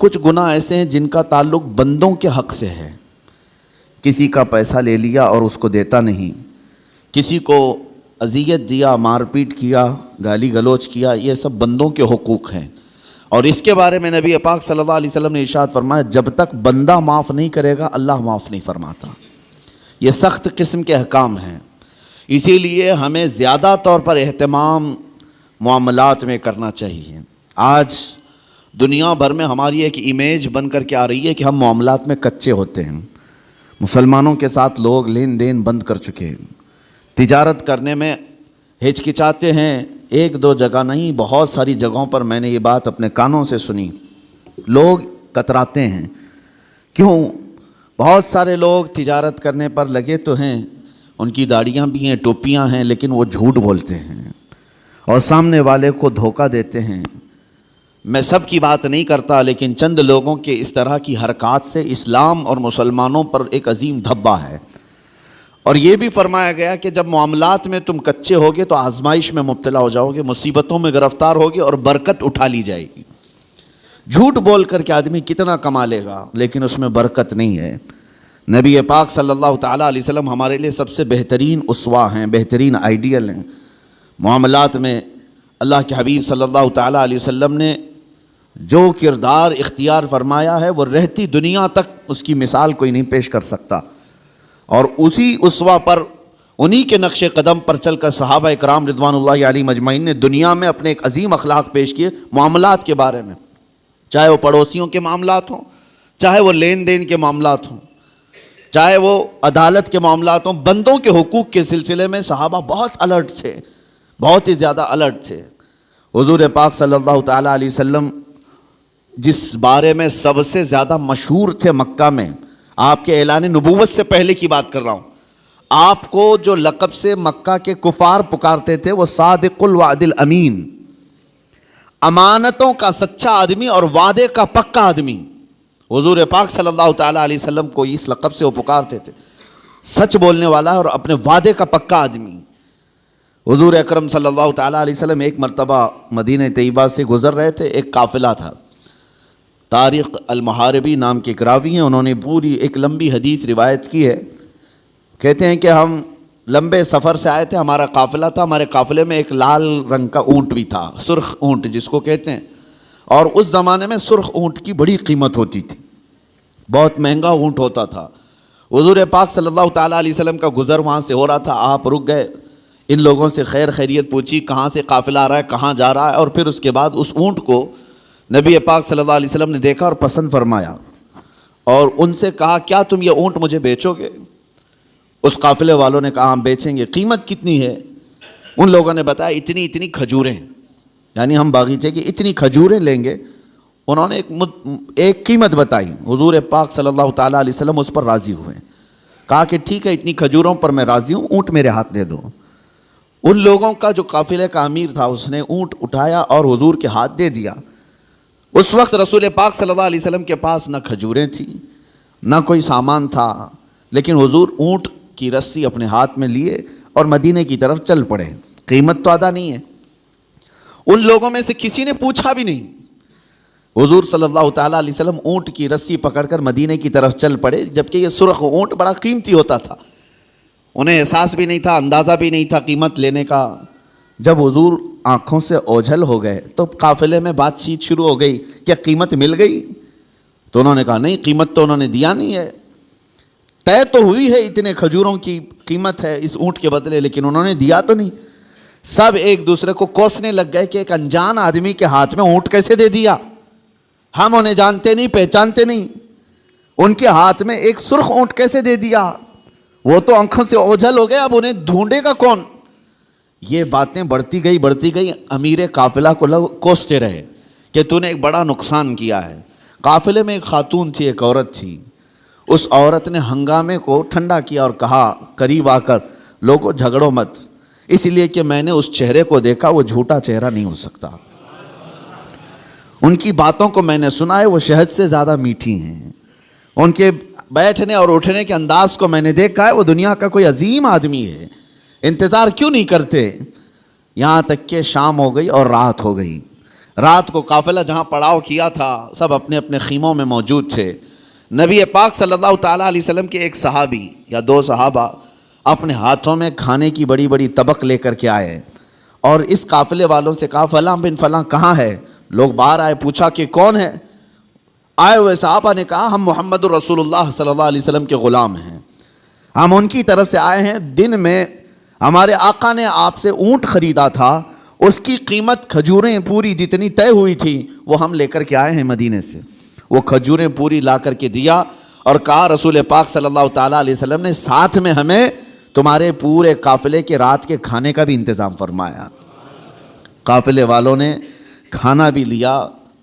کچھ گناہ ایسے ہیں جن کا تعلق بندوں کے حق سے ہے. کسی کا پیسہ لے لیا اور اس کو دیتا نہیں، کسی کو اذیت دیا، مار پیٹ کیا، گالی گلوچ کیا، یہ سب بندوں کے حقوق ہیں. اور اس کے بارے میں نبی پاک صلی اللہ علیہ وسلم نے ارشاد فرمایا جب تک بندہ معاف نہیں کرے گا اللہ معاف نہیں فرماتا. یہ سخت قسم کے احکام ہیں، اسی لیے ہمیں زیادہ طور پر اہتمام معاملات میں کرنا چاہیے. آج دنیا بھر میں ہماری ایک امیج بن کر کے آ رہی ہے کہ ہم معاملات میں کچے ہوتے ہیں. مسلمانوں کے ساتھ لوگ لین دین بند کر چکے ہیں، تجارت کرنے میں ہچکچاتے ہیں. ایک دو جگہ نہیں، بہت ساری جگہوں پر میں نے یہ بات اپنے کانوں سے سنی. لوگ کتراتے ہیں. کیوں؟ بہت سارے لوگ تجارت کرنے پر لگے تو ہیں، ان کی داڑیاں بھی ہیں، ٹوپیاں ہیں، لیکن وہ جھوٹ بولتے ہیں اور سامنے والے کو دھوکہ دیتے ہیں. میں سب کی بات نہیں کرتا، لیکن چند لوگوں کے اس طرح کی حرکات سے اسلام اور مسلمانوں پر ایک عظیم دھبہ ہے. اور یہ بھی فرمایا گیا کہ جب معاملات میں تم کچے ہوگے تو آزمائش میں مبتلا ہو جاؤ گے، مصیبتوں میں گرفتار ہوگے اور برکت اٹھا لی جائے گی. جھوٹ بول کر کے آدمی کتنا کما لے گا لیکن اس میں برکت نہیں ہے. نبی پاک صلی اللہ تعالیٰ علیہ وسلم ہمارے لیے سب سے بہترین اسوہ ہیں، بہترین آئیڈیل ہیں. معاملات میں اللہ کے حبیب صلی اللہ تعالیٰ علیہ وسلم نے جو کردار اختیار فرمایا ہے وہ رہتی دنیا تک اس کی مثال کوئی نہیں پیش کر سکتا. اور اسی اسوہ پر، انہی کے نقش قدم پر چل کر صحابہ اکرام رضوان اللہ علیہم اجمعین نے دنیا میں اپنے ایک عظیم اخلاق پیش کیے معاملات کے بارے میں. چاہے وہ پڑوسیوں کے معاملات ہوں، چاہے وہ لین دین کے معاملات ہوں، چاہے وہ عدالت کے معاملات ہوں، بندوں کے حقوق کے سلسلے میں صحابہ بہت الرٹ تھے، بہت ہی زیادہ الرٹ تھے. حضور پاک صلی اللہ تعالیٰ علیہ وسلم جس بارے میں سب سے زیادہ مشہور تھے مکہ میں، آپ کے اعلان نبوت سے پہلے کی بات کر رہا ہوں، آپ کو جو لقب سے مکہ کے کفار پکارتے تھے وہ صادق الوعد الامین، امانتوں کا سچا آدمی اور وعدے کا پکا آدمی. حضور پاک صلی اللہ تعالیٰ علیہ وسلم کو اس لقب سے وہ پکارتے تھے، سچ بولنے والا اور اپنے وعدے کا پکا آدمی. حضور اکرم صلی اللہ تعالیٰ علیہ وسلم ایک مرتبہ مدینہ طیبہ سے گزر رہے تھے. ایک قافلہ تھا، طارق المحاربی نام کے ایک راوی ہیں، انہوں نے پوری ایک لمبی حدیث روایت کی ہے. کہتے ہیں کہ ہم لمبے سفر سے آئے تھے، ہمارا قافلہ تھا، ہمارے قافلے میں ایک لال رنگ کا اونٹ بھی تھا، سرخ اونٹ جس کو کہتے ہیں. اور اس زمانے میں سرخ اونٹ کی بڑی قیمت ہوتی تھی، بہت مہنگا اونٹ ہوتا تھا. حضور پاک صلی اللہ تعالیٰ علیہ وسلم کا گزر وہاں سے ہو رہا تھا. آپ رک گئے، ان لوگوں سے خیر خیریت پوچھی، کہاں سے قافلہ آ رہا ہے، کہاں جا رہا ہے. اور پھر اس کے بعد اس اونٹ کو نبی پاک صلی اللہ علیہ وسلم نے دیکھا اور پسند فرمایا اور ان سے کہا کیا تم یہ اونٹ مجھے بیچو گے؟ اس قافلے والوں نے کہا ہم بیچیں گے. قیمت کتنی ہے؟ ان لوگوں نے بتایا اتنی کھجوریں، یعنی ہم باغیچے کی اتنی کھجوریں لیں گے. انہوں نے ایک قیمت بتائی. حضور پاک صلی اللہ تعالیٰ علیہ وسلم اس پر راضی ہوئے، کہا کہ ٹھیک ہے اتنی کھجوروں پر میں راضی ہوں، اونٹ میرے ہاتھ دے دو. ان لوگوں کا جو قافلے کا امیر تھا اس نے اونٹ اٹھایا اور حضور کے ہاتھ دے دیا. اس وقت رسول پاک صلی اللہ علیہ وسلم کے پاس نہ کھجوریں تھیں نہ کوئی سامان تھا، لیکن حضور اونٹ کی رسی اپنے ہاتھ میں لیے اور مدینے کی طرف چل پڑے. قیمت تو ادا نہیں ہے. ان لوگوں میں سے کسی نے پوچھا بھی نہیں. حضور صلی اللہ تعالیٰ علیہ وسلم اونٹ کی رسی پکڑ کر مدینے کی طرف چل پڑے، جبکہ یہ سرخ اونٹ بڑا قیمتی ہوتا تھا. انہیں احساس بھی نہیں تھا، اندازہ بھی نہیں تھا قیمت لینے کا. جب حضور آنکھوں سے اوجھل ہو گئے تو قافلے میں بات چیت شروع ہو گئی، کیا قیمت مل گئی؟ تو انہوں نے کہا نہیں، قیمت تو انہوں نے دیا نہیں ہے، طے تو ہوئی ہے اتنے کھجوروں کی قیمت ہے اس اونٹ کے بدلے، لیکن انہوں نے دیا تو نہیں. سب ایک دوسرے کو کوسنے لگ گئے کہ ایک انجان آدمی کے ہاتھ میں اونٹ کیسے دے دیا، ہم انہیں جانتے نہیں پہچانتے نہیں، ان کے ہاتھ میں ایک سرخ اونٹ کیسے دے دیا. وہ تو آنکھوں سے اوجھل ہو گئے، اب انہیں ڈھونڈے گا کون. یہ باتیں بڑھتی گئی. امیر قافلہ کو لوگ کوستے رہے کہ تو نے ایک بڑا نقصان کیا ہے. قافلے میں ایک خاتون تھی، ایک عورت تھی. اس عورت نے ہنگامے کو ٹھنڈا کیا اور کہا قریب آ کر لوگوں جھگڑو مت، اس لیے کہ میں نے اس چہرے کو دیکھا، وہ جھوٹا چہرہ نہیں ہو سکتا. ان کی باتوں کو میں نے سنا ہے، وہ شہد سے زیادہ میٹھی ہیں. ان کے بیٹھنے اور اٹھنے کے انداز کو میں نے دیکھا ہے، وہ دنیا کا کوئی عظیم آدمی ہے. انتظار کیوں نہیں کرتے؟ یہاں تک کہ شام ہو گئی اور رات ہو گئی. رات کو قافلہ جہاں پڑاؤ کیا تھا سب اپنے اپنے خیموں میں موجود تھے. نبی پاک صلی اللہ تعالیٰ علیہ وسلم کے ایک صحابی یا دو صحابہ اپنے ہاتھوں میں کھانے کی بڑی بڑی طبق لے کر کے آئے اور اس قافلے والوں سے کہا فلاں بن فلاں کہاں ہے؟ لوگ باہر آئے, پوچھا کہ کون ہے؟ آئے ہوئے صحابہ نے کہا ہم محمد الرسول اللہ صلی اللہ علیہ وسلم کے غلام ہیں, ہم ان کی طرف سے آئے ہیں. دن میں ہمارے آقا نے آپ سے اونٹ خریدا تھا, اس کی قیمت کھجوریں پوری جتنی طے ہوئی تھی وہ ہم لے کر کے آئے ہیں مدینے سے. وہ کھجوریں پوری لا کر کے دیا اور کہا رسول پاک صلی اللہ تعالیٰ علیہ وسلم نے ساتھ میں ہمیں تمہارے پورے قافلے کے رات کے کھانے کا بھی انتظام فرمایا. قافلے والوں نے کھانا بھی لیا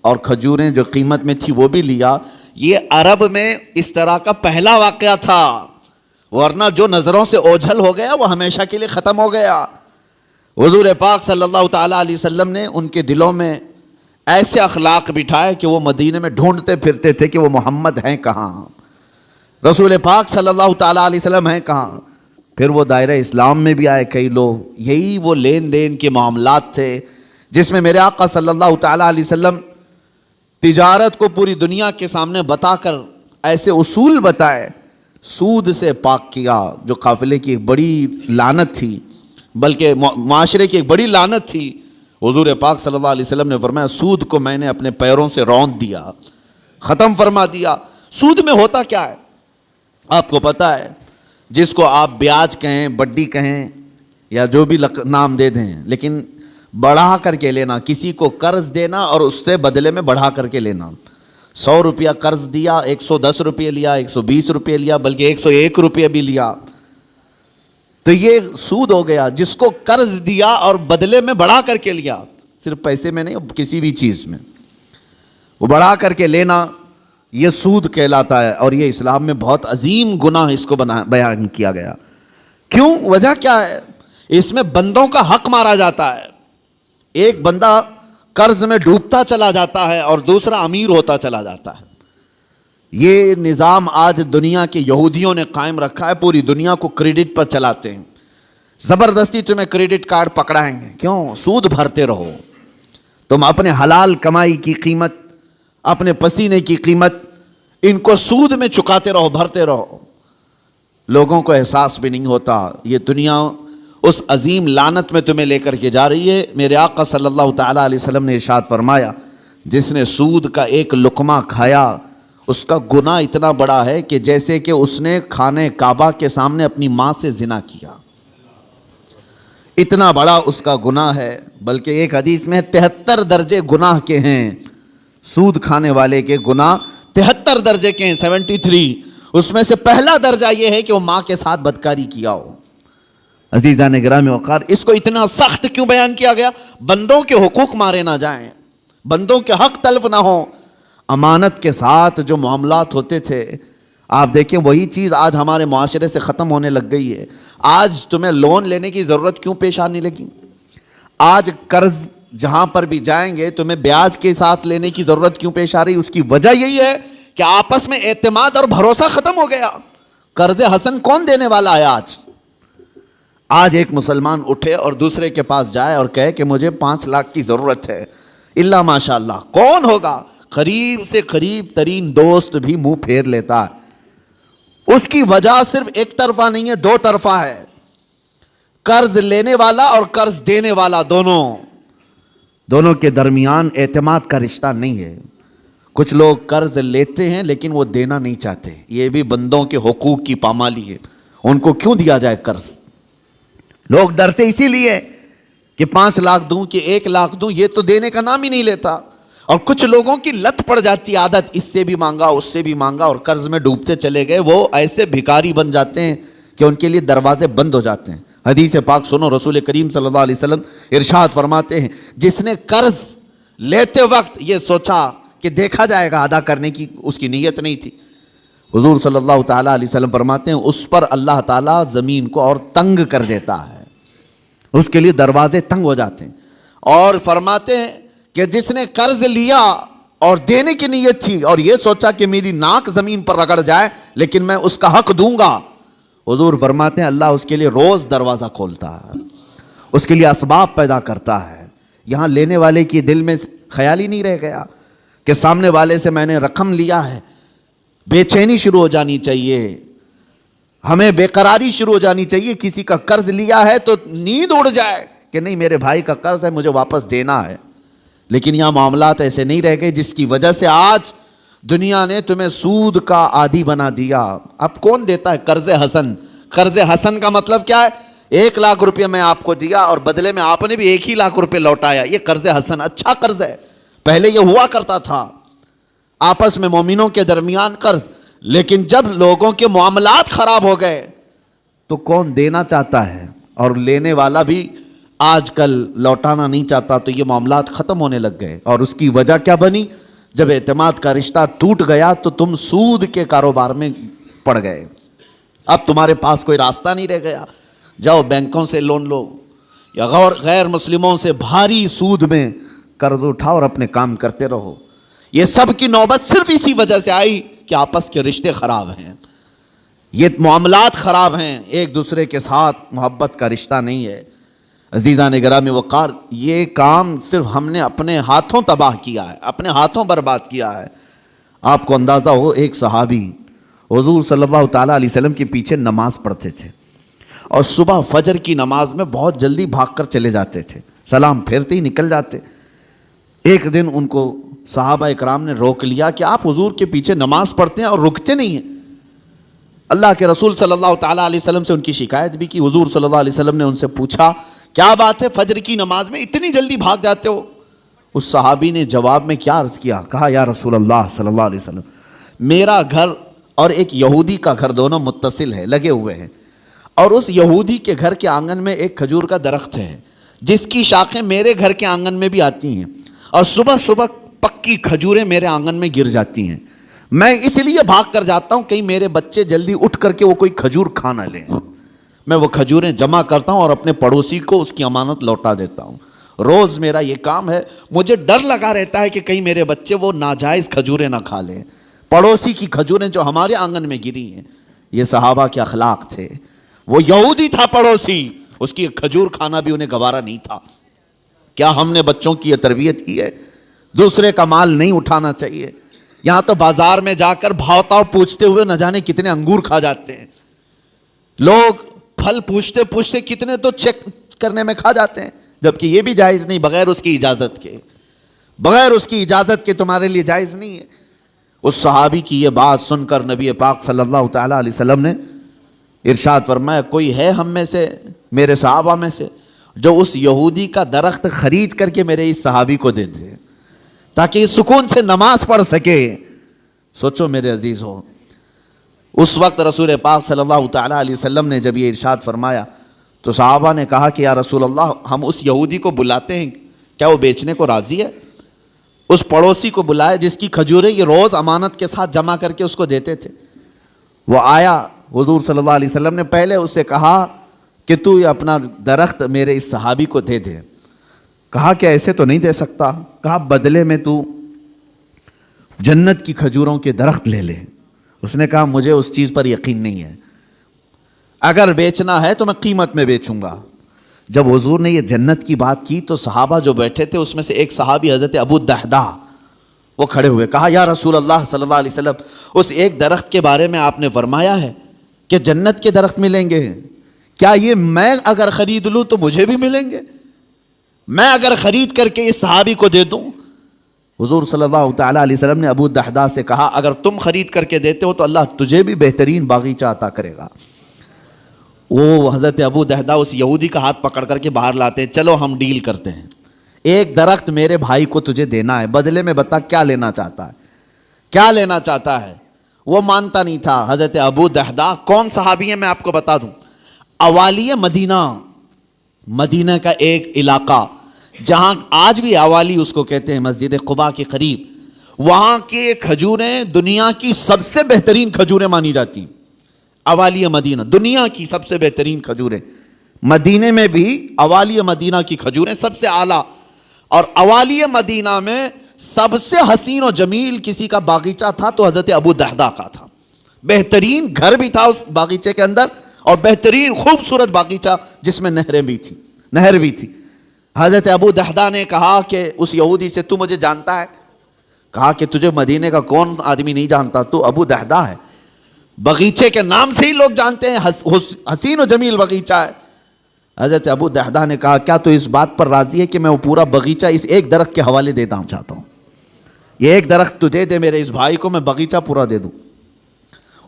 اور کھجوریں جو قیمت میں تھی وہ بھی لیا. یہ عرب میں اس طرح کا پہلا واقعہ تھا, ورنہ جو نظروں سے اوجھل ہو گیا وہ ہمیشہ کے لیے ختم ہو گیا. حضور پاک صلی اللہ تعالیٰ علیہ وسلم نے ان کے دلوں میں ایسے اخلاق بٹھائے کہ وہ مدینے میں ڈھونڈتے پھرتے تھے کہ وہ محمد ہیں کہاں, رسول پاک صلی اللہ تعالیٰ علیہ وسلم ہیں کہاں. پھر وہ دائرہ اسلام میں بھی آئے کئی لوگ. یہی وہ لین دین کے معاملات تھے جس میں میرے آقا صلی اللہ تعالیٰ علیہ وسلم تجارت کو پوری دنیا کے سامنے بتا کر ایسے اصول بتائے, سود سے پاک کیا جو قافلے کی ایک بڑی لعنت تھی, بلکہ معاشرے کی ایک بڑی لعنت تھی. حضور پاک صلی اللہ علیہ وسلم نے فرمایا سود کو میں نے اپنے پیروں سے روند دیا, ختم فرما دیا. سود میں ہوتا کیا ہے آپ کو پتہ ہے؟ جس کو آپ بیاج کہیں, بڈی کہیں یا جو بھی نام دے دیں, لیکن بڑھا کر کے لینا, کسی کو قرض دینا اور اس سے بدلے میں بڑھا کر کے لینا. 100 روپیہ قرض دیا, 110 روپے لیا, 120 روپے لیا, بلکہ 101 روپے بھی لیا, تو یہ سود ہو گیا. جس کو قرض دیا اور بدلے میں بڑھا کر کے لیا, صرف پیسے میں نہیں کسی بھی چیز میں وہ بڑھا کر کے لینا, یہ سود کہلاتا ہے. اور یہ اسلام میں بہت عظیم گناہ اس کو بیان کیا گیا. کیوں؟ وجہ کیا ہے؟ اس میں بندوں کا حق مارا جاتا ہے. ایک بندہ قرض میں ڈوبتا چلا جاتا ہے اور دوسرا امیر ہوتا چلا جاتا ہے. یہ نظام آج دنیا کے یہودیوں نے قائم رکھا ہے, پوری دنیا کو کریڈٹ پر چلاتے ہیں. زبردستی تمہیں کریڈٹ کارڈ پکڑائیں گے, کیوں؟ سود بھرتے رہو. تم اپنے حلال کمائی کی قیمت, اپنے پسینے کی قیمت ان کو سود میں چکاتے رہو, بھرتے رہو. لوگوں کو احساس بھی نہیں ہوتا. یہ دنیا اس عظیم لعنت میں تمہیں لے کر کے جا رہی ہے. میرے آقا صلی اللہ تعالیٰ علیہ وسلم نے ارشاد فرمایا جس نے سود کا ایک لقمہ کھایا اس کا گناہ اتنا بڑا ہے کہ جیسے کہ اس نے خانہ کعبہ کے سامنے اپنی ماں سے زنا کیا. اتنا بڑا اس کا گناہ ہے. بلکہ ایک حدیث میں 73 درجے گناہ کے ہیں. سود کھانے والے کے گناہ 73 درجے کے ہیں, 73. اس میں سے پہلا درجہ یہ ہے کہ وہ ماں کے ساتھ بدکاری کیا ہو. عزیزان گرامی وقار, اس کو اتنا سخت کیوں بیان کیا گیا؟ بندوں کے حقوق مارے نہ جائیں, بندوں کے حق تلف نہ ہوں. امانت کے ساتھ جو معاملات ہوتے تھے آپ دیکھیں وہی چیز آج ہمارے معاشرے سے ختم ہونے لگ گئی ہے. آج تمہیں لون لینے کی ضرورت کیوں پیش آنے لگی؟ آج قرض جہاں پر بھی جائیں گے تمہیں بیاج کے ساتھ لینے کی ضرورت کیوں پیش آ رہی؟ اس کی وجہ یہی ہے کہ آپس میں اعتماد اور بھروسہ ختم ہو گیا. قرض حسن کون دینے والا ہے؟ آج ایک مسلمان اٹھے اور دوسرے کے پاس جائے اور کہے کہ مجھے 5 لاکھ کی ضرورت ہے, اللہ ماشاء اللہ کون ہوگا؟ قریب سے قریب ترین دوست بھی منہ پھیر لیتا ہے. اس کی وجہ صرف ایک طرفہ نہیں ہے, 2 طرفہ ہے. قرض لینے والا اور قرض دینے والا دونوں کے درمیان اعتماد کا رشتہ نہیں ہے. کچھ لوگ قرض لیتے ہیں لیکن وہ دینا نہیں چاہتے. یہ بھی بندوں کے حقوق کی پامالی ہے. ان کو کیوں دیا جائے قرض؟ لوگ ڈرتے اسی لیے کہ 5 لاکھ دوں کہ 1 لاکھ دوں, یہ تو دینے کا نام ہی نہیں لیتا. اور کچھ لوگوں کی لت پڑ جاتی عادت, اس سے بھی مانگا اس سے بھی مانگا اور قرض میں ڈوبتے چلے گئے. وہ ایسے بھکاری بن جاتے ہیں کہ ان کے لیے دروازے بند ہو جاتے ہیں. حدیث پاک سنو, رسول کریم صلی اللہ علیہ وسلم ارشاد فرماتے ہیں جس نے قرض لیتے وقت یہ سوچا کہ دیکھا جائے گا, ادا کرنے کی اس کی نیت نہیں تھی, حضور صلی اللہ تعالیٰ علیہ وسلم فرماتے ہیں اس پر اللہ تعالیٰ زمین کو اور تنگ کر دیتا ہے, اس کے لیے دروازے تنگ ہو جاتے ہیں. اور فرماتے ہیں کہ جس نے قرض لیا اور دینے کی نیت تھی اور یہ سوچا کہ میری ناک زمین پر رگڑ جائے لیکن میں اس کا حق دوں گا, حضور فرماتے ہیں اللہ اس کے لیے روز دروازہ کھولتا ہے, اس کے لیے اسباب پیدا کرتا ہے. یہاں لینے والے کی دل میں خیال ہی نہیں رہ گیا کہ سامنے والے سے میں نے رقم لیا ہے. بے چینی شروع ہو جانی چاہیے, ہمیں بے قراری شروع ہو جانی چاہیے. کسی کا قرض لیا ہے تو نیند اڑ جائے کہ نہیں میرے بھائی کا قرض ہے, مجھے واپس دینا ہے. لیکن یہاں معاملات ایسے نہیں رہ گئے, جس کی وجہ سے آج دنیا نے تمہیں سود کا عادی بنا دیا. اب کون دیتا ہے قرض حسن؟ قرض حسن کا مطلب کیا ہے؟ 1,00,000 روپیہ میں آپ کو دیا اور بدلے میں آپ نے بھی 1,00,000 روپے لوٹایا. یہ قرض حسن اچھا قرض ہے. پہلے یہ ہوا کرتا تھا آپس میں مومنوں کے درمیان قرض, لیکن جب لوگوں کے معاملات خراب ہو گئے تو کون دینا چاہتا ہے, اور لینے والا بھی آج کل لوٹانا نہیں چاہتا. تو یہ معاملات ختم ہونے لگ گئے, اور اس کی وجہ کیا بنی؟ جب اعتماد کا رشتہ ٹوٹ گیا تو تم سود کے کاروبار میں پڑ گئے. اب تمہارے پاس کوئی راستہ نہیں رہ گیا, جاؤ بینکوں سے لون لو یا غیر مسلموں سے بھاری سود میں قرض اٹھاؤ اور اپنے کام کرتے رہو. یہ سب کی نوبت صرف اسی وجہ سے آئی کہ آپس کے رشتے خراب ہیں, یہ معاملات خراب ہیں, ایک دوسرے کے ساتھ محبت کا رشتہ نہیں ہے. عزیزان گرامی وقار, یہ کام صرف ہم نے اپنے ہاتھوں تباہ کیا ہے, اپنے ہاتھوں برباد کیا ہے. آپ کو اندازہ ہو, ایک صحابی حضور صلی اللہ تعالیٰ علیہ وسلم کے پیچھے نماز پڑھتے تھے, اور صبح فجر کی نماز میں بہت جلدی بھاگ کر چلے جاتے تھے, سلام پھیرتے ہی نکل جاتے. ایک دن ان کو صحابہ اکرام نے روک لیا کہ آپ حضور کے پیچھے نماز پڑھتے ہیں اور رکتے نہیں ہیں. اللہ کے رسول صلی اللہ تعالیٰ علیہ وسلم سے ان کی شکایت بھی کی. حضور صلی اللہ علیہ وسلم نے ان سے پوچھا کیا بات ہے, فجر کی نماز میں اتنی جلدی بھاگ جاتے ہو؟ اس صحابی نے جواب میں کیا عرض کیا, کہا یا رسول اللہ صلی اللہ علیہ وسلم, میرا گھر اور ایک یہودی کا گھر دونوں متصل ہے, لگے ہوئے ہیں, اور اس یہودی کے گھر کے آنگن میں ایک کھجور کا درخت ہے جس کی شاخیں میرے گھر کے آنگن میں بھی آتی ہیں, اور صبح صبح پکی کھجوریں میرے آنگن میں گر جاتی ہیں. میں اس لیے بھاگ کر جاتا ہوں کہیں میرے بچے جلدی اٹھ کر کے وہ کوئی کھجور کھا نہ لیں. میں وہ کھجوریں جمع کرتا ہوں اور اپنے پڑوسی کو اس کی امانت لوٹا دیتا ہوں. روز میرا یہ کام ہے. مجھے ڈر لگا رہتا ہے کہ کہیں میرے بچے وہ ناجائز کھجوریں نہ کھا لیں, پڑوسی کی کھجوریں جو ہمارے آنگن میں گری ہیں. یہ صحابہ کے اخلاق تھے. وہ یہودی تھا پڑوسی, اس کی کھجور کھانا بھی انہیں گوارا نہیں تھا. کیا ہم نے بچوں کی یہ تربیت کی ہے؟ دوسرے کا مال نہیں اٹھانا چاہیے. یہاں تو بازار میں جا کر بھاؤ تاؤ پوچھتے ہوئے نہ جانے کتنے انگور کھا جاتے ہیں لوگ. پھل پوچھتے پوچھتے کتنے تو چیک کرنے میں کھا جاتے ہیں, جبکہ یہ بھی جائز نہیں, بغیر اس کی اجازت کے, بغیر اس کی اجازت کے تمہارے لیے جائز نہیں ہے. اس صحابی کی یہ بات سن کر نبی پاک صلی اللہ تعالیٰ علیہ وسلم نے ارشاد فرمایا, کوئی ہے ہم میں سے, میرے صحابہ میں سے, جو اس یہودی کا درخت خرید کر کے میرے اس صحابی کو دے دے تاکہ یہ سکون سے نماز پڑھ سکے. سوچو میرے عزیز ہو, اس وقت رسول پاک صلی اللہ تعالیٰ علیہ وسلم نے جب یہ ارشاد فرمایا تو صحابہ نے کہا کہ یا رسول اللہ, ہم اس یہودی کو بلاتے ہیں, کیا وہ بیچنے کو راضی ہے؟ اس پڑوسی کو بلائے جس کی کھجوریں یہ روز امانت کے ساتھ جمع کر کے اس کو دیتے تھے. وہ آیا, حضور صلی اللہ علیہ وسلم نے پہلے اس سے کہا کہ تو یہ اپنا درخت میرے اس صحابی کو دے دے. کہا کہ ایسے تو نہیں دے سکتا. کہا بدلے میں تو جنت کی کھجوروں کے درخت لے لے. اس نے کہا مجھے اس چیز پر یقین نہیں ہے, اگر بیچنا ہے تو میں قیمت میں بیچوں گا. جب حضور نے یہ جنت کی بات کی تو صحابہ جو بیٹھے تھے اس میں سے ایک صحابی حضرت ابو الدحداء وہ کھڑے ہوئے, کہا یا رسول اللہ صلی اللہ علیہ وسلم, اس ایک درخت کے بارے میں آپ نے فرمایا ہے کہ جنت کے درخت ملیں گے, کیا یہ میں اگر خرید لوں تو مجھے بھی ملیں گے؟ میں اگر خرید کر کے اس صحابی کو دے دوں؟ حضور صلی اللہ تعالیٰ علیہ وسلم نے ابو الدحداء سے کہا اگر تم خرید کر کے دیتے ہو تو اللہ تجھے بھی بہترین باغیچہ عطا کرے گا. وہ حضرت ابو الدحداء اس یہودی کا ہاتھ پکڑ کر کے باہر لاتے ہیں, چلو ہم ڈیل کرتے ہیں, ایک درخت میرے بھائی کو تجھے دینا ہے, بدلے میں بتا کیا لینا چاہتا ہے, کیا لینا چاہتا ہے. وہ مانتا نہیں تھا. حضرت ابو الدحداء کون صحابی ہیں میں آپ کو بتا دوں, اوالی مدینہ, مدینہ کا ایک علاقہ جہاں آج بھی اوالی اس کو کہتے ہیں, مسجد قباء کے قریب, وہاں کی کھجوریں دنیا کی سب سے بہترین کھجوریں مانی جاتی ہیں. اوالی مدینہ دنیا کی سب سے بہترین کھجوریں, مدینے میں بھی اوالی مدینہ کی کھجوریں سب سے اعلیٰ, اور اوالی مدینہ میں سب سے حسین و جمیل کسی کا باغیچہ تھا تو حضرت ابو الدحداء کا تھا. بہترین گھر بھی تھا اس باغیچے کے اندر, اور بہترین خوبصورت باغیچہ جس میں نہریں بھی تھی, نہر بھی تھی. حضرت ابو دحدہ نے کہا کہ اس یہودی سے تو مجھے جانتا ہے؟ کہا کہ تجھے مدینے کا کون آدمی نہیں جانتا، تو ابو دحدہ ہے، باغیچے کے نام سے ہی لوگ جانتے ہیں، حسین و جمیل باغیچہ ہے۔ حضرت ابو دحدہ نے کہا کیا تو اس بات پر راضی ہے کہ میں وہ پورا باغیچہ اس ایک درخت کے حوالے دیتا ہوں، چاہتا ہوں یہ ایک درخت تو دے دے میرے اس بھائی کو، میں باغیچہ پورا دے دوں۔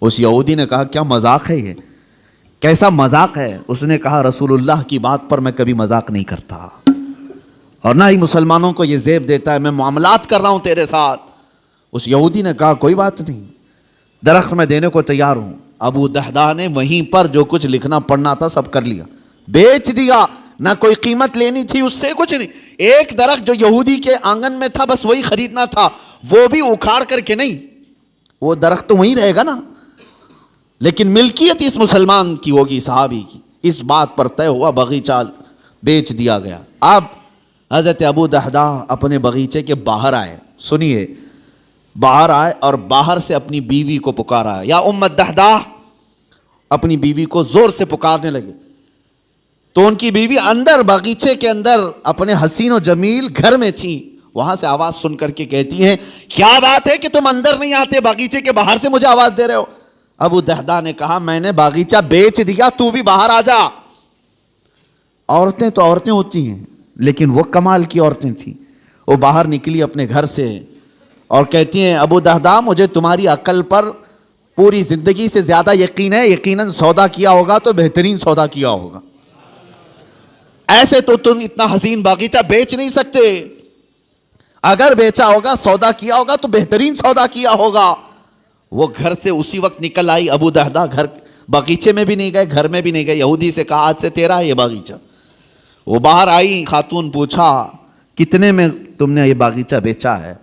اس یہودی نے کہا کیا مذاق ہے یہ، کیسا مذاق ہے؟ اس نے کہا رسول اللہ کی بات پر میں کبھی مذاق نہیں کرتا، اور نہ ہی مسلمانوں کو یہ زیب دیتا ہے، میں معاملات کر رہا ہوں تیرے ساتھ۔ اس یہودی نے کہا کوئی بات نہیں، درخت میں دینے کو تیار ہوں۔ ابو دحدہ نے وہیں پر جو کچھ لکھنا پڑھنا تھا سب کر لیا، بیچ دیا، نہ کوئی قیمت لینی تھی اس سے، کچھ نہیں۔ ایک درخت جو یہودی کے آنگن میں تھا بس وہی خریدنا تھا، وہ بھی اکھاڑ کر کے نہیں، وہ درخت تو وہیں رہے گا نا، لیکن ملکیت اس مسلمان کی ہوگی، صحابی کی۔ اس بات پر طے ہوا، باغیچہ بیچ دیا گیا۔ اب حضرت ابو دحدہ اپنے باغیچے کے باہر آئے، سنیے، باہر آئے اور باہر سے اپنی بیوی کو پکارا، یا ام الدحدہ، اپنی بیوی کو زور سے پکارنے لگے۔ تو ان کی بیوی اندر باغیچے کے اندر اپنے حسین و جمیل گھر میں تھی، وہاں سے آواز سن کر کے کہتی ہیں کیا بات ہے کہ تم اندر نہیں آتے، باغیچے کے باہر سے مجھے آواز دے رہے ہو؟ ابو دحدہ نے کہا میں نے باغیچہ بیچ دیا، تو بھی باہر آ جا۔ عورتیں تو عورتیں ہوتی ہیں، لیکن وہ کمال کی عورتیں تھیں۔ وہ باہر نکلی اپنے گھر سے اور کہتی ہیں ابو دحدہ مجھے تمہاری عقل پر پوری زندگی سے زیادہ یقین ہے، یقیناً سودا کیا ہوگا تو بہترین سودا کیا ہوگا، ایسے تو تم اتنا حسین باغیچہ بیچ نہیں سکتے، اگر بیچا ہوگا سودا کیا ہوگا تو بہترین سودا کیا ہوگا۔ وہ گھر سے اسی وقت نکل آئی، ابو دحدہ گھر باغیچے میں بھی نہیں گئے، گھر میں بھی نہیں گئے۔ یہودی سے کہا آج سے تیرا ہے یہ باغیچہ۔ وہ باہر آئی، خاتون پوچھا کتنے میں تم نے یہ باغیچہ بیچا ہے؟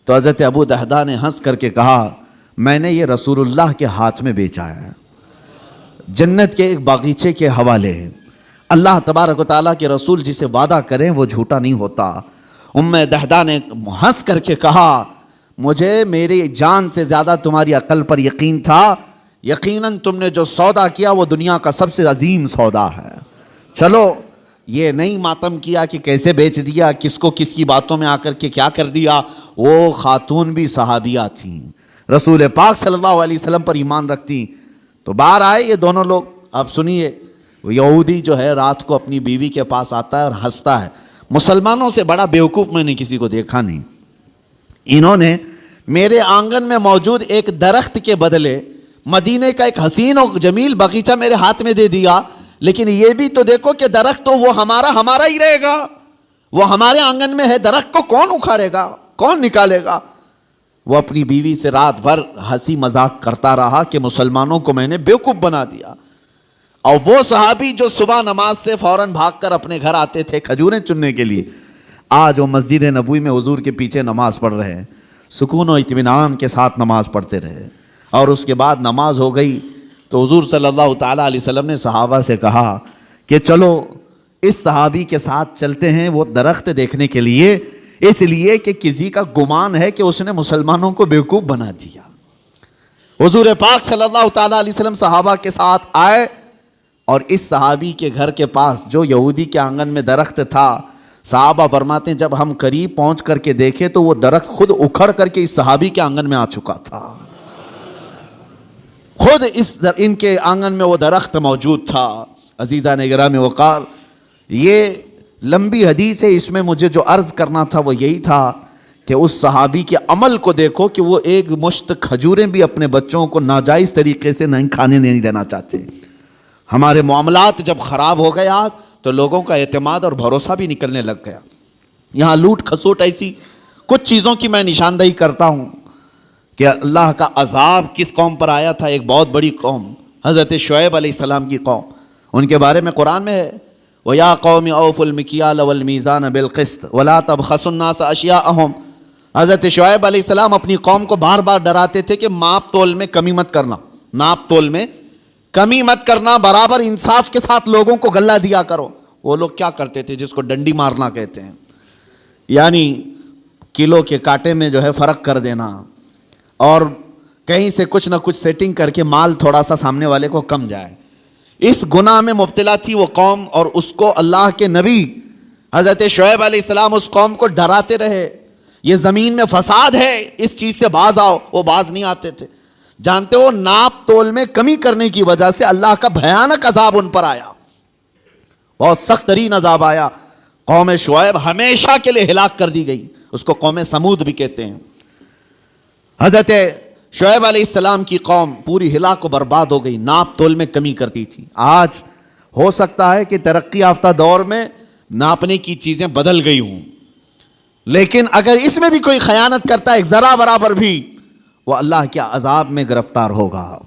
تو حضرت ابو دحدہ نے ہنس کر کے کہا میں نے یہ رسول اللہ کے ہاتھ میں بیچا ہے، جنت کے ایک باغیچے کے حوالے۔ اللہ تبارک و تعالیٰ کے رسول جسے وعدہ کریں وہ جھوٹا نہیں ہوتا۔ ام دحدہ نے ہنس کر کے کہا مجھے میری جان سے زیادہ تمہاری عقل پر یقین تھا، یقیناً تم نے جو سودا کیا وہ دنیا کا سب سے عظیم سودا ہے۔ چلو یہ نہیں ماتم کیا کہ کیسے بیچ دیا، کس کو کس کی باتوں میں آ کر کے کیا کر دیا۔ وہ خاتون بھی صحابیہ تھیں، رسول پاک صلی اللہ علیہ وسلم پر ایمان رکھتی۔ تو باہر آئے یہ دونوں لوگ۔ اب سنیے، وہ یہودی جو ہے رات کو اپنی بیوی کے پاس آتا ہے اور ہنستا ہے۔ مسلمانوں سے بڑا بیوقوف میں نے کسی کو دیکھا نہیں۔ انہوں نے میرے آنگن میں موجود ایک درخت کے بدلے مدینے کا ایک حسین و جمیل باغیچہ میرے ہاتھ میں دے دیا، لیکن یہ بھی تو دیکھو کہ درخت تو وہ ہمارا ہی رہے گا، وہ ہمارے آنگن میں ہے، درخت کو کون اکھاڑے گا، کون نکالے گا؟ وہ اپنی بیوی سے رات بھر ہنسی مذاق کرتا رہا کہ مسلمانوں کو میں نے بیوقوف بنا دیا۔ اور وہ صحابی جو صبح نماز سے فوراً بھاگ کر اپنے گھر آتے تھے کھجوریں چننے کے لیے، آج وہ مسجد نبوی میں حضور کے پیچھے نماز پڑھ رہے ہیں، سکون و اطمینان کے ساتھ نماز پڑھتے رہے۔ اور اس کے بعد نماز ہو گئی تو حضور صلی اللہ تعالیٰ علیہ وسلم نے صحابہ سے کہا کہ چلو اس صحابی کے ساتھ چلتے ہیں وہ درخت دیکھنے کے لیے، اس لیے کہ کسی کا گمان ہے کہ اس نے مسلمانوں کو بیوقوف بنا دیا۔ حضور پاک صلی اللہ تعالیٰ علیہ وسلم صحابہ کے ساتھ آئے اور اس صحابی کے گھر کے پاس جو یہودی کے آنگن میں درخت تھا، صحابہ فرماتے ہیں جب ہم قریب پہنچ کر کے دیکھے تو وہ درخت خود اکھڑ کر کے اس صحابی کے آنگن میں آ چکا تھا، خود ان کے آنگن میں وہ درخت موجود تھا۔ عزیزان گرامی وقار، یہ لمبی حدیث ہے، اس میں مجھے جو عرض کرنا تھا وہ یہی تھا کہ اس صحابی کے عمل کو دیکھو کہ وہ ایک مشت کھجوریں بھی اپنے بچوں کو ناجائز طریقے سے نہیں کھانے نہیں دینا چاہتے۔ ہمارے معاملات جب خراب ہو گیا تو لوگوں کا اعتماد اور بھروسہ بھی نکلنے لگ گیا۔ یہاں لوٹ کھسوٹ ایسی کچھ چیزوں کی میں نشاندہی کرتا ہوں کہ اللہ کا عذاب کس قوم پر آیا تھا۔ ایک بہت بڑی قوم، حضرت شعیب علیہ السلام کی قوم، ان کے بارے میں قرآن میں ہے وَيَا قَوْمِ أَوْفُوا الْمِكْيَالَ وَالْمِيزَانَ بِالْقِسْطِ وَلَا تَبْخَسُوا النَّاسَ أَشْيَاءَهُمْ۔ حضرت شعیب علیہ السلام اپنی قوم کو بار بار ڈراتے تھے کہ ماپ تول میں کمی مت کرنا، ناپ تول میں کمی مت کرنا، برابر انصاف کے ساتھ لوگوں کو غلہ دیا کرو۔ وہ لوگ کیا کرتے تھے جس کو ڈنڈی مارنا کہتے ہیں، یعنی کلو کے کانٹے میں جو ہے فرق کر دینا، اور کہیں سے کچھ نہ کچھ سیٹنگ کر کے مال تھوڑا سا سامنے والے کو کم جائے۔ اس گناہ میں مبتلا تھی وہ قوم، اور اس کو اللہ کے نبی حضرت شعیب علیہ السلام اس قوم کو ڈراتے رہے، یہ زمین میں فساد ہے، اس چیز سے باز آؤ، وہ باز نہیں آتے تھے۔ جانتے ہو ناپ تول میں کمی کرنے کی وجہ سے اللہ کا بھیانک عذاب ان پر آیا، بہت سخت ترین عذاب آیا۔ قوم شعیب ہمیشہ کے لیے ہلاک کر دی گئی، اس کو قوم سمود بھی کہتے ہیں۔ حضرت شعیب علیہ السلام کی قوم پوری ہلاک و برباد ہو گئی، ناپ تول میں کمی کرتی تھی۔ آج ہو سکتا ہے کہ ترقی یافتہ دور میں ناپنے کی چیزیں بدل گئی ہوں، لیکن اگر اس میں بھی کوئی خیانت کرتا ہے ایک ذرا برابر بھی، وہ اللہ کے عذاب میں گرفتار ہوگا،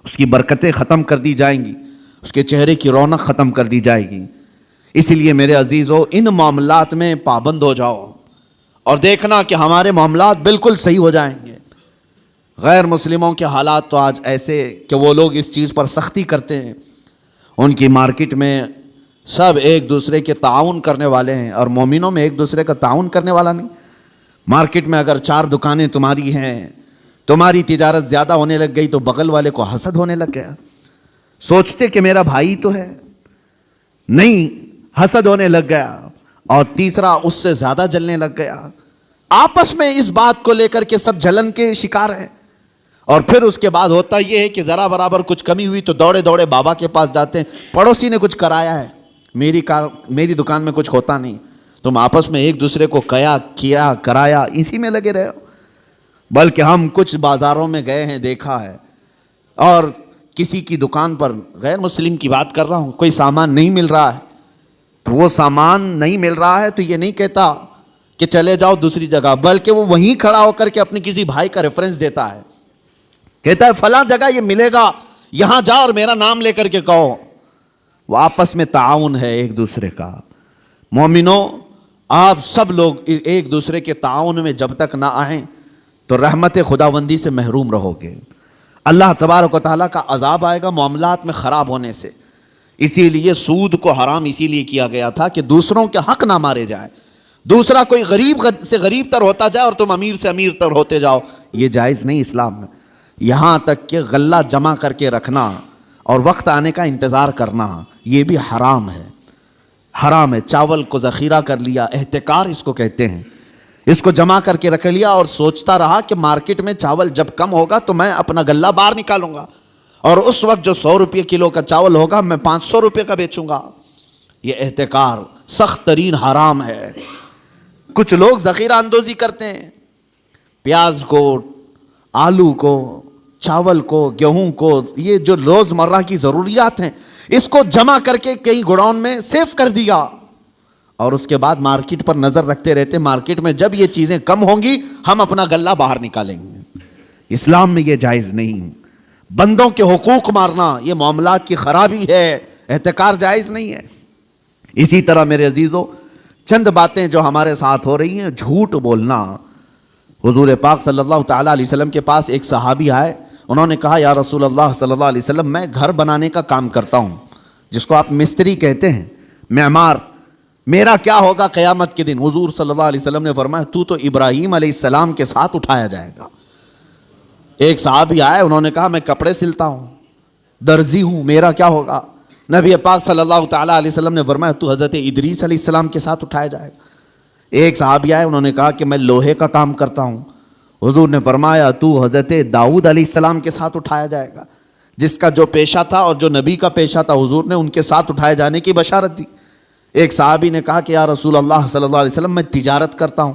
اس کی برکتیں ختم کر دی جائیں گی، اس کے چہرے کی رونق ختم کر دی جائے گی۔ اسی لیے میرے عزیزو ان معاملات میں پابند ہو جاؤ اور دیکھنا کہ ہمارے معاملات بالکل صحیح ہو جائیں گے۔ غیر مسلموں کے حالات تو آج ایسے کہ وہ لوگ اس چیز پر سختی کرتے ہیں، ان کی مارکیٹ میں سب ایک دوسرے کے تعاون کرنے والے ہیں، اور مومنوں میں ایک دوسرے کا تعاون کرنے والا نہیں۔ مارکیٹ میں اگر 4 دکانیں تمہاری ہیں، تمہاری تجارت زیادہ ہونے لگ گئی تو بغل والے کو حسد ہونے لگ گیا، سوچتے کہ میرا بھائی تو ہے، نہیں، حسد ہونے لگ گیا، اور تیسرا اس سے زیادہ جلنے لگ گیا۔ آپس میں اس بات کو لے کر کے سب جلن کے شکار ہیں، اور پھر اس کے بعد ہوتا یہ ہے کہ ذرا برابر کچھ کمی ہوئی تو دوڑے دوڑے بابا کے پاس جاتے ہیں، پڑوسی نے کچھ کرایا ہے، میری دکان میں کچھ ہوتا نہیں، تم آپس میں ایک دوسرے کو کیا کرایا اسی میں لگے رہے ہو۔ بلکہ ہم کچھ بازاروں میں گئے ہیں، دیکھا ہے، اور کسی کی دکان پر، غیر مسلم کی بات کر رہا ہوں، کوئی سامان نہیں مل رہا ہے تو وہ سامان نہیں مل رہا ہے تو یہ نہیں کہتا کہ چلے جاؤ دوسری جگہ، بلکہ وہ وہیں کھڑا ہو کر کے اپنے کسی بھائی کا ریفرنس دیتا ہے، کہتا ہے فلاں جگہ یہ ملے گا، یہاں جاؤ اور میرا نام لے کر کے کہو۔ وہ آپس میں تعاون ہے ایک دوسرے کا۔ مومنوں، آپ سب لوگ ایک دوسرے کے تعاون میں جب تک نہ آئیں تو رحمت خداوندی سے محروم رہو گے۔ اللہ تبارک و تعالیٰ کا عذاب آئے گا معاملات میں خراب ہونے سے۔ اسی لیے سود کو حرام اسی لیے کیا گیا تھا کہ دوسروں کے حق نہ مارے جائے، دوسرا کوئی غریب سے غریب تر ہوتا جائے اور تم امیر سے امیر تر ہوتے جاؤ، یہ جائز نہیں اسلام میں۔ یہاں تک کہ غلہ جمع کر کے رکھنا اور وقت آنے کا انتظار کرنا، یہ بھی حرام ہے، حرام ہے۔ چاول کو ذخیرہ کر لیا، احتکار اس کو کہتے ہیں، اس کو جمع کر کے رکھ لیا اور سوچتا رہا کہ مارکیٹ میں چاول جب کم ہوگا تو میں اپنا غلہ باہر نکالوں گا، اور اس وقت جو 100 روپے کلو کا چاول ہوگا میں 500 روپے کا بیچوں گا۔ یہ احتکار سخت ترین حرام ہے۔ کچھ لوگ ذخیرہ اندوزی کرتے ہیں، پیاز کو، آلو کو، چاول کو، گیہوں کو، یہ جو روزمرہ کی ضروریات ہیں اس کو جمع کر کے کئی گوڈاؤن میں سیف کر دیا، اور اس کے بعد مارکیٹ پر نظر رکھتے رہتے، مارکیٹ میں جب یہ چیزیں کم ہوں گی ہم اپنا غلہ باہر نکالیں گے۔ اسلام میں یہ جائز نہیں۔ بندوں کے حقوق مارنا یہ معاملات کی خرابی ہے، احتکار جائز نہیں ہے۔ اسی طرح میرے عزیزو چند باتیں جو ہمارے ساتھ ہو رہی ہیں، جھوٹ بولنا۔ حضور پاک صلی اللہ تعالیٰ علیہ وسلم کے پاس ایک صحابی آئے، انہوں نے کہا یا رسول اللہ صلی اللہ علیہ وسلم، میں گھر بنانے کا کام کرتا ہوں، جس کو آپ مستری کہتے ہیں، معمار، میرا کیا ہوگا قیامت کے دن؟ حضور صلی اللہ علیہ وسلم نے فرمایا تو ابراہیم علیہ السلام کے ساتھ اٹھایا جائے گا۔ ایک صحابی آئے، انہوں نے کہا میں کپڑے سلتا ہوں، درزی ہوں، میرا کیا ہوگا؟ نبی پاک صلی اللہ تعالیٰ علیہ وسلم نے فرمایا تو حضرت ادریس علیہ السلام کے ساتھ اٹھایا جائے گا۔ ایک صحابی آئے، انہوں نے کہا کہ میں لوہے کا کام کرتا ہوں، حضور نے فرمایا تو حضرت داؤد علیہ السلام کے ساتھ اٹھایا جائے گا۔ جس کا جو پیشہ تھا اور جو نبی کا پیشہ تھا، حضور نے ان کے ساتھ اٹھائے جانے کی بشارت دی۔ ایک صحابی نے کہا کہ یا رسول اللہ صلی اللہ علیہ وسلم، میں تجارت کرتا ہوں،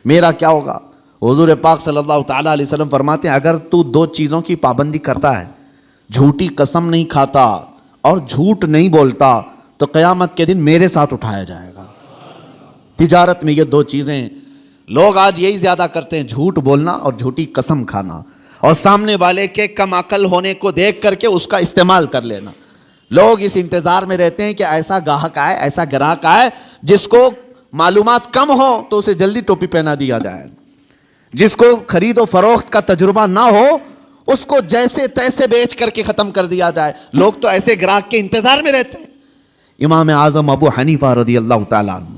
میرا کیا ہوگا؟ حضور پاک صلی اللہ تعالیٰ علیہ وسلم فرماتے ہیں اگر تو 2 چیزوں کی پابندی کرتا ہے، جھوٹی قسم نہیں کھاتا اور جھوٹ نہیں بولتا، تو قیامت کے دن میرے ساتھ اٹھایا جائے گا۔ تجارت میں یہ 2 چیزیں لوگ آج یہی زیادہ کرتے ہیں، جھوٹ بولنا اور جھوٹی قسم کھانا، اور سامنے والے کے کم عقل ہونے کو دیکھ کر کے اس کا استعمال کر لینا۔ لوگ اس انتظار میں رہتے ہیں کہ ایسا گاہک آئے، ایسا گراہک آئے جس کو معلومات کم ہو تو اسے جلدی ٹوپی پہنا دیا جائے، جس کو خرید و فروخت کا تجربہ نہ ہو اس کو جیسے تیسے بیچ کر کے ختم کر دیا جائے۔ لوگ تو ایسے گراہک کے انتظار میں رہتے ہیں۔ امام اعظم ابو حنیفہ رضی اللہ تعالیٰ عنہ،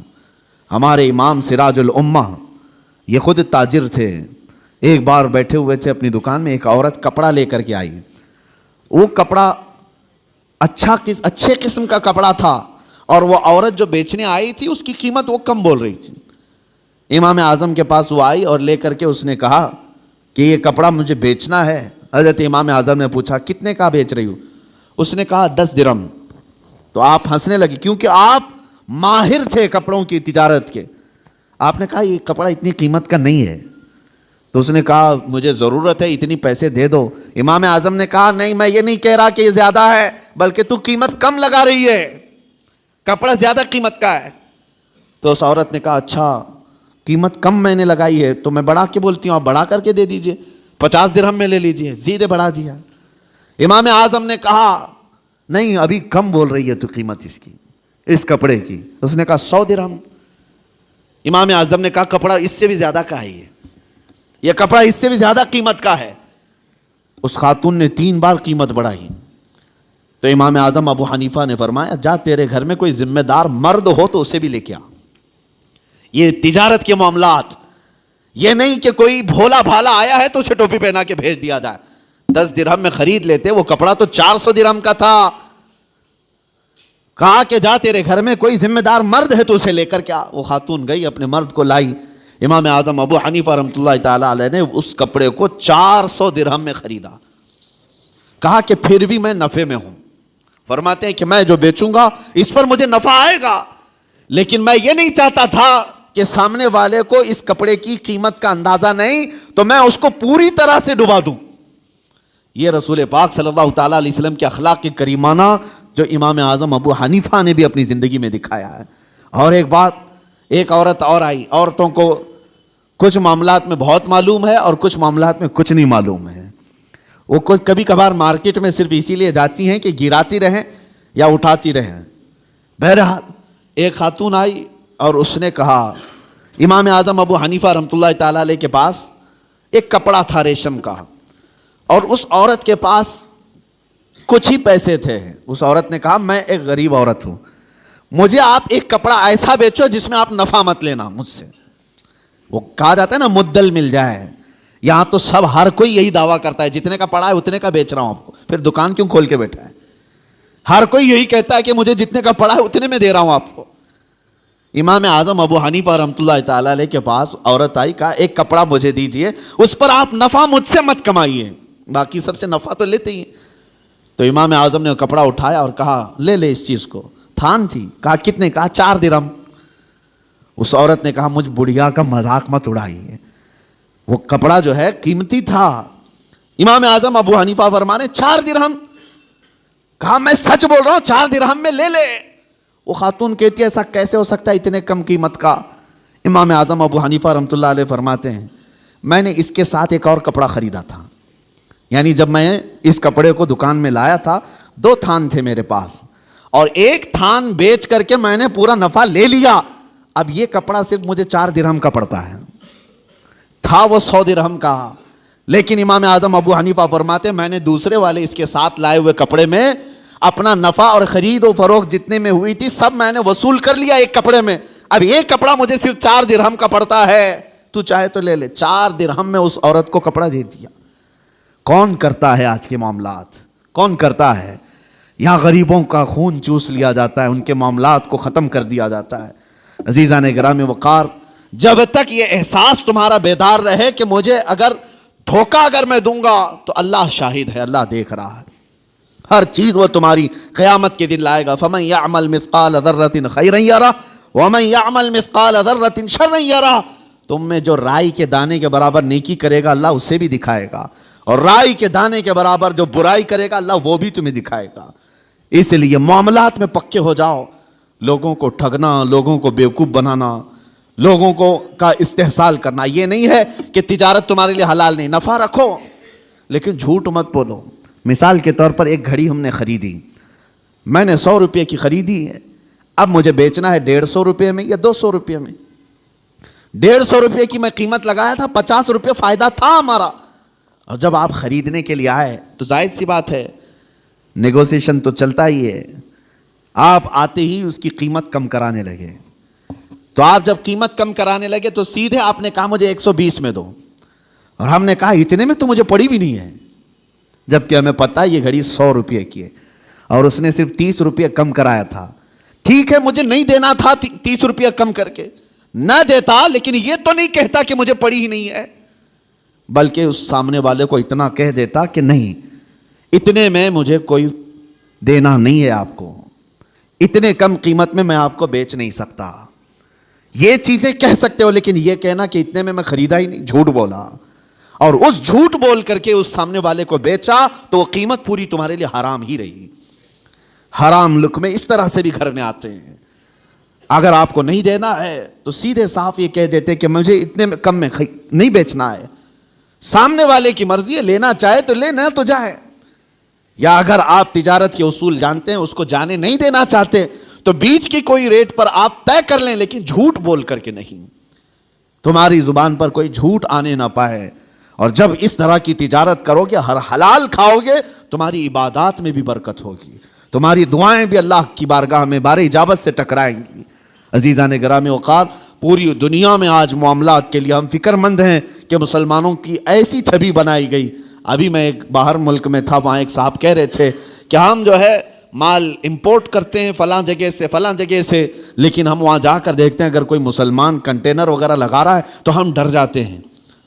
ہمارے امام سراج الامہ، یہ خود تاجر تھے۔ ایک بار بیٹھے ہوئے تھے اپنی دکان میں، ایک عورت کپڑا لے کر کے آئی۔ وہ کپڑا اچھے قسم کا کپڑا تھا، اور وہ عورت جو بیچنے آئی تھی اس کی قیمت وہ کم بول رہی تھی. امام اعظم کے پاس وہ آئی اور لے کر کے اس نے کہا کہ یہ کپڑا مجھے بیچنا ہے. حضرت امام اعظم نے پوچھا کتنے کا بیچ رہی ہو؟ اس نے کہا 10 درہم. تو آپ ہنسنے لگے کیونکہ آپ ماہر تھے کپڑوں کی تجارت کے. آپ نے کہا یہ کپڑا اتنی قیمت کا نہیں ہے. تو اس نے کہا مجھے ضرورت ہے, اتنی پیسے دے دو. امام اعظم نے کہا نہیں, میں یہ نہیں کہہ رہا کہ یہ زیادہ ہے, بلکہ تو قیمت کم لگا رہی ہے, کپڑا زیادہ قیمت کا ہے. تو اس عورت نے کہا اچھا قیمت کم میں نے لگائی ہے تو میں بڑھا کے بولتی ہوں, آپ بڑھا کر کے دے دیجئے, 50 درہم میں لے لیجئے. سیدھے بڑھا دیا. امام اعظم نے کہا نہیں ابھی کم بول رہی ہے تو قیمت اس کی, اس کپڑے کی. اس نے کہا 100 درہم. امام اعظم نے کہا کپڑا اس سے بھی زیادہ کا ہے, یہ کپڑا اس سے بھی زیادہ قیمت کا ہے. اس خاتون نے 3 بار قیمت بڑھائی. تو امام اعظم ابو حنیفہ نے فرمایا جا تیرے گھر میں کوئی ذمہ دار مرد ہو تو اسے بھی لے کے آ. یہ تجارت کے معاملات, یہ نہیں کہ کوئی بھولا بھالا آیا ہے تو اسے ٹوپی پہنا کے بھیج دیا جائے. 10 درہم میں خرید لیتے, وہ کپڑا تو 400 درہم کا تھا. کہا کہ جا تیرے گھر میں کوئی ذمہ دار مرد ہے تو اسے لے کر کے آ. وہ خاتون گئی, اپنے مرد کو لائی. امام اعظم ابو حنیفہ رحمۃ اللہ تعالی علیہ نے اس کپڑے کو 400 درہم میں خریدا. کہا کہ پھر بھی میں نفع میں ہوں. فرماتے ہیں کہ میں جو بیچوں گا اس پر مجھے نفع آئے گا, لیکن میں یہ نہیں چاہتا تھا کہ سامنے والے کو اس کپڑے کی قیمت کا اندازہ نہیں تو میں اس کو پوری طرح سے ڈبا دوں. یہ رسول پاک صلی اللہ تعالیٰ علیہ وسلم کے اخلاق کریمانہ جو امام اعظم ابو حنیفہ نے بھی اپنی زندگی میں دکھایا ہے. اور ایک بات, ایک عورت اور آئی. عورتوں کو کچھ معاملات میں بہت معلوم ہے اور کچھ معاملات میں کچھ نہیں معلوم ہے. وہ کبھی کبھار مارکیٹ میں صرف اسی لیے جاتی ہیں کہ گراتی رہیں یا اٹھاتی رہیں. بہرحال ایک خاتون آئی اور اس نے کہا امام اعظم ابو حنیفہ رحمۃ اللہ تعالیٰ علیہ کے پاس ایک کپڑا تھا ریشم کا, اور اس عورت کے پاس کچھ ہی پیسے تھے. اس عورت نے کہا میں ایک غریب عورت ہوں, مجھے آپ ایک کپڑا ایسا بیچو جس میں آپ نفع مت لینا مجھ سے. وہ کہا جاتا ہے نا مدل مل جائے. یہاں تو سب ہر کوئی یہی دعویٰ کرتا ہے جتنے کا پڑا ہے اتنے کا بیچ رہا ہوں آپ کو, پھر دکان کیوں کھول کے بیٹھا ہے. ہر کوئی یہی کہتا ہے کہ مجھے جتنے کا پڑا ہے اتنے میں دے رہا ہوں آپ کو. امام اعظم ابو حنیفہ رحمۃ اللہ تعالیٰ علیہ کے پاس عورت آئی, کہا ایک کپڑا مجھے دیجئے, اس پر آپ نفع مجھ سے مت کمائیے, باقی سب سے نفع تو لیتے ہی ہیں. تو امام اعظم نے وہ کپڑا اٹھایا اور کہا لے لے اس چیز کو. تھان تھی. کہا کتنے؟ کہا 4 درہم. اس عورت نے کہا مجھ بڑھیا کا مذاق مت اڑائیے, وہ کپڑا جو ہے قیمتی تھا. امام اعظم ابو حنیفہ فرمانے 4 درہم. کہا میں سچ بول رہا ہوں 4 درہم میں لے لے. وہ خاتون کہتی ہے ایسا کیسے ہو سکتا ہے اتنے کم قیمت کا؟ امام اعظم ابو حنیفہ رحمۃ اللہ علیہ فرماتے ہیں میں نے اس کے ساتھ ایک اور کپڑا خریدا تھا. یعنی جب میں اس کپڑے کو دکان میں لایا تھا 2 تھان تھے میرے پاس, اور ایک تھان بیچ کر کے میں نے پورا نفع لے لیا. اب یہ کپڑا صرف مجھے 4 درہم کا پڑتا ہے, تھا وہ 100 درہم کا. لیکن امام اعظم ابو حنیفہ فرماتے میں نے دوسرے والے اس کے ساتھ لائے ہوئے کپڑے میں اپنا نفع اور خرید و فروخت جتنے میں ہوئی تھی سب میں نے وصول کر لیا ایک کپڑے میں. اب ایک کپڑا مجھے صرف 4 درہم کا پڑتا ہے, تو چاہے تو لے لے. 4 درہم میں اس عورت کو کپڑا دے دیا. کون کرتا ہے آج کے معاملات؟ کون کرتا ہے؟ یہاں غریبوں کا خون چوس لیا جاتا ہے, ان کے معاملات کو ختم کر دیا جاتا ہے. عزیزان گرامی وقار, جب تک یہ احساس تمہارا بیدار رہے کہ مجھے اگر دھوکہ اگر میں دوں گا تو اللہ شاہد ہے, اللہ دیکھ رہا ہے, ہر چیز وہ تمہاری قیامت کے دن لائے گا. فَمَن يَعْمَلْ مِثْقَالَ ذَرَّةٍ خَيْرًا يَرَهُ وَمَن يَعْمَلْ مِثْقَالَ ذَرَّةٍ شَرًّا يَرَهُ. تم میں جو رائی کے دانے کے برابر نیکی کرے گا اللہ اسے بھی دکھائے گا, اور رائی کے دانے کے برابر جو برائی کرے گا اللہ وہ بھی تمہیں دکھائے گا. اس لیے معاملات میں پکے ہو جاؤ. لوگوں کو ٹھگنا, لوگوں کو بیوقوف بنانا, لوگوں کو کا استحصال کرنا یہ نہیں ہے کہ تجارت تمہارے لیے حلال نہیں. نفع رکھو لیکن جھوٹ مت بولو. مثال کے طور پر ایک گھڑی ہم نے خریدی, میں نے 100 روپے کی خریدی ہے, اب مجھے بیچنا ہے 150 روپے میں یا 200 روپے میں. 150 روپے کی میں قیمت لگایا تھا, 50 روپے فائدہ تھا ہمارا. اور جب آپ خریدنے کے لیے آئے تو ظاہر سی بات ہے نیگوسیشن تو چلتا ہی ہے. آپ آتے ہی اس کی قیمت کم کرانے لگے. تو آپ جب قیمت کم کرانے لگے تو سیدھے آپ نے کہا مجھے 120 میں دو, اور ہم نے کہا اتنے میں تو مجھے پڑی بھی نہیں ہے, جبکہ ہمیں پتہ یہ گھڑی 100 روپے کی ہے اور اس نے صرف 30 روپے کم کرایا تھا. ٹھیک ہے مجھے نہیں دینا تھا 30 روپیہ کم کر کے نہ دیتا، لیکن یہ تو نہیں کہتا کہ مجھے پڑی ہی نہیں ہے، بلکہ اس سامنے والے کو اتنا کہہ دیتا کہ نہیں اتنے میں مجھے کوئی دینا نہیں ہے، آپ کو اتنے کم قیمت میں آپ کو بیچ نہیں سکتا۔ یہ چیزیں کہہ سکتے ہو، لیکن یہ کہنا کہ اتنے میں خریدا ہی نہیں، جھوٹ بولا، اور اس جھوٹ بول کر کے اس سامنے والے کو بیچا تو وہ قیمت پوری تمہارے لیے حرام ہی رہی۔ حرام لقمے اس طرح سے بھی گھر میں آتے ہیں۔ اگر آپ کو نہیں دینا ہے تو سیدھے صاف یہ کہہ دیتے کہ مجھے اتنے میں کم میں نہیں بیچنا ہے، سامنے والے کی مرضی ہے، لینا چاہے تو لینا تو جائے۔ یا اگر آپ تجارت کے اصول جانتے ہیں، اس کو جانے نہیں دینا چاہتے تو بیچ کی کوئی ریٹ پر آپ طے کر لیں، لیکن جھوٹ بول کر کے نہیں، تمہاری زبان پر کوئی جھوٹ آنے نہ پائے۔ اور جب اس طرح کی تجارت کرو گے، ہر حلال کھاؤ گے، تمہاری عبادات میں بھی برکت ہوگی، تمہاری دعائیں بھی اللہ کی بارگاہ میں بار اجابت سے ٹکرائیں گی۔ عزیزان گرامی وقار، پوری دنیا میں آج معاملات کے لیے ہم فکر مند ہیں کہ مسلمانوں کی ایسی چھبی بنائی گئی۔ ابھی میں ایک باہر ملک میں تھا، وہاں ایک صاحب کہہ رہے تھے کہ ہم جو ہے مال امپورٹ کرتے ہیں فلاں جگہ سے، لیکن ہم وہاں جا کر دیکھتے ہیں اگر کوئی مسلمان کنٹینر وغیرہ لگا رہا ہے تو ہم ڈر جاتے ہیں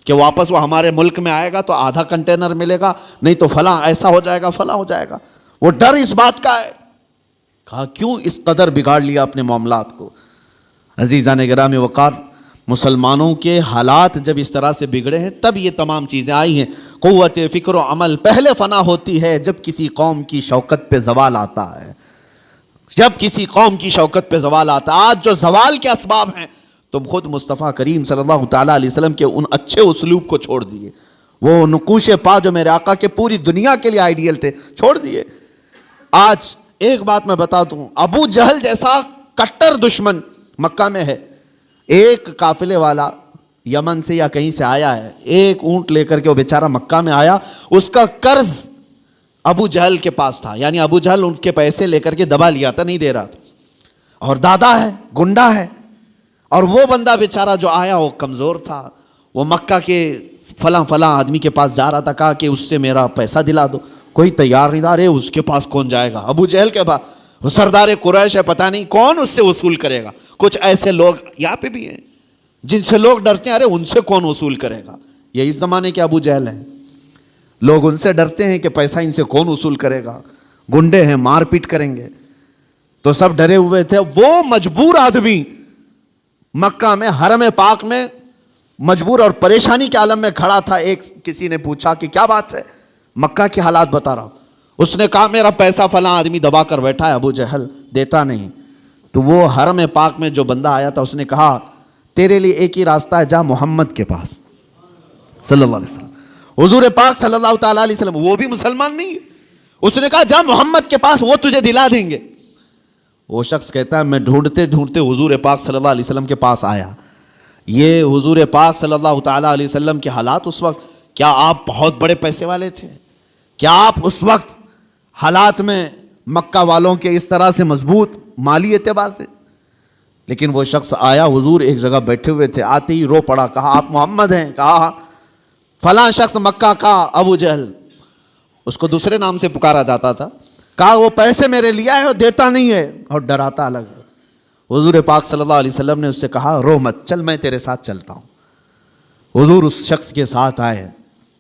کہ واپس وہ ہمارے ملک میں آئے گا تو آدھا کنٹینر ملے گا، نہیں تو فلاں ایسا ہو جائے گا، فلاں ہو جائے گا۔ وہ ڈر اس بات کا ہے۔ کہا کیوں اس قدر بگاڑ لیا اپنے معاملات کو؟ عزیزان گرامی وقار، مسلمانوں کے حالات جب اس طرح سے بگڑے ہیں تب یہ تمام چیزیں آئی ہیں۔ قوت فکر و عمل پہلے فنا ہوتی ہے جب کسی قوم کی شوکت پہ زوال آتا ہے، جب کسی قوم کی شوکت پہ زوال آتا ہے۔ آج جو زوال کے اسباب ہیں، تم خود مصطفیٰ کریم صلی اللہ تعالیٰ علیہ وسلم کے ان اچھے اسلوب کو چھوڑ دیے، وہ نقوش پا جو میرے آقا کے پوری دنیا کے لیے آئیڈیل تھے، چھوڑ دیے۔ آج ایک بات میں بتا دوں، ابو جہل جیسا کٹر دشمن مکہ میں ہے۔ ایک قافلے والا یمن سے یا کہیں سے آیا ہے، ایک اونٹ لے کر کے وہ بیچارہ مکہ میں آیا، اس کا قرض ابو جہل کے پاس تھا، یعنی ابو جہل ان کے پیسے لے کر کے دبا لیا تھا، نہیں دے رہا تھا، اور دادا ہے، گنڈا ہے، اور وہ بندہ بیچارہ جو آیا وہ کمزور تھا، وہ مکہ کے فلاں آدمی کے پاس جا رہا تھا، کہا کہ اس سے میرا پیسہ دلا دو، کوئی تیار نہیں تھا۔ ارے اس کے پاس کون جائے گا، ابو جہل کے پاس، وہ سردار قریش ہے، پتہ نہیں کون اس سے وصول کرے گا۔ کچھ ایسے لوگ یہاں پہ بھی ہیں جن سے لوگ ڈرتے ہیں، ارے ان سے کون وصول کرے گا، یہ اس زمانے کے ابو جہل ہیں، لوگ ان سے ڈرتے ہیں کہ پیسہ ان سے کون وصول کرے گا، گنڈے ہیں، مار پیٹ کریں گے، تو سب ڈرے ہوئے تھے۔ وہ مجبور آدمی مکہ میں حرم پاک میں مجبور اور پریشانی کے عالم میں کھڑا تھا۔ ایک کسی نے پوچھا کہ کیا بات ہے، مکہ کے حالات بتا رہا ہوں۔ اس نے کہا میرا پیسہ فلاں آدمی دبا کر بیٹھا ہے، ابو جہل دیتا نہیں۔ تو وہ حرم پاک میں جو بندہ آیا تھا، اس نے کہا تیرے لیے ایک ہی راستہ ہے، جا محمد کے پاس صلی اللہ علیہ وسلم، حضور پاک صلی اللہ تعالیٰ علیہ وسلم، وہ بھی مسلمان نہیں ہے۔ اس نے کہا جا محمد کے پاس، وہ تجھے دلا دیں گے۔ وہ شخص کہتا ہے میں ڈھونڈتے ڈھونڈتے حضور پاک صلی اللہ علیہ وسلم کے پاس آیا۔ یہ حضور پاک صلی اللہ تعالیٰ علیہ وسلم کے حالات اس وقت، کیا آپ بہت بڑے پیسے والے تھے؟ کیا آپ اس وقت حالات میں مکہ والوں کے اس طرح سے مضبوط مالی اعتبار سے؟ لیکن وہ شخص آیا، حضور ایک جگہ بیٹھے ہوئے تھے، آتے ہی رو پڑا، کہا آپ محمد ہیں؟ کہا فلاں شخص مکہ کا ابو جہل، اس کو دوسرے نام سے پکارا جاتا تھا، کہا وہ پیسے میرے لیا ہے اور دیتا نہیں ہے اور ڈراتا الگ ہے۔ حضور پاک صلی اللہ علیہ وسلم نے اس سے کہا رو مت، چل میں تیرے ساتھ چلتا ہوں۔ حضور اس شخص کے ساتھ آئے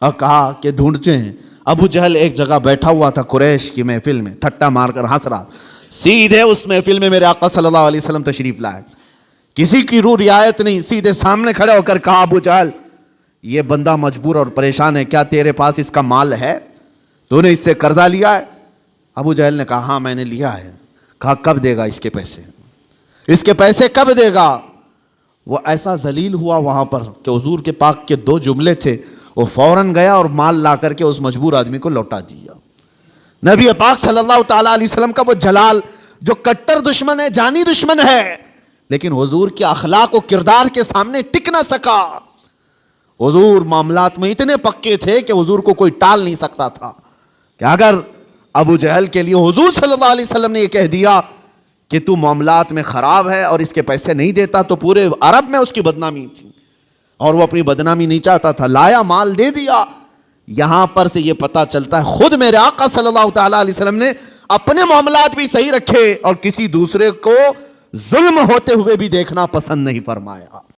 اور کہا کہ ڈھونڈتے ہیں۔ ابو جہل ایک جگہ بیٹھا ہوا تھا قریش کی محفل میں، ٹھٹا مار کر ہنس رہا، سیدھے اس محفل میں میرے آقا صلی اللہ علیہ وسلم تشریف لائے، کسی کی روح رعایت نہیں، سیدھے سامنے کھڑے ہو کر کہا ابو جہل یہ بندہ مجبور اور پریشان ہے، کیا تیرے پاس اس کا مال ہے؟ تو نے اس سے قرضہ لیا ہے؟ ابو جہل نے کہا ہاں میں نے لیا ہے۔ کہا کب دے گا اس کے پیسے؟ اس کے پیسے کب دے گا؟ وہ ایسا ذلیل ہوا وہاں پر کہ حضور کے پاک کے دو جملے تھے، وہ فوراً گیا اور مال لا کر کے اس مجبور آدمی کو لوٹا دیا۔ نبی پاک صلی اللہ تعالیٰ علیہ وسلم کا وہ جلال جو کٹر دشمن ہے، جانی دشمن ہے، لیکن حضور کے اخلاق و کردار کے سامنے ٹک نہ سکا۔ حضور معاملات میں اتنے پکے تھے کہ حضور کو کوئی ٹال نہیں سکتا تھا، کہ اگر ابو جہل کے لیے حضور صلی اللہ علیہ وسلم نے یہ کہہ دیا کہ تو معاملات میں خراب ہے اور اس کے پیسے نہیں دیتا، تو پورے عرب میں اس کی بدنامی تھی، اور وہ اپنی بدنامی نہیں چاہتا تھا، لایا مال دے دیا۔ یہاں پر سے یہ پتہ چلتا ہے خود میرے آقا صلی اللہ تعالیٰ علیہ وسلم نے اپنے معاملات بھی صحیح رکھے اور کسی دوسرے کو ظلم ہوتے ہوئے بھی دیکھنا پسند نہیں فرمایا۔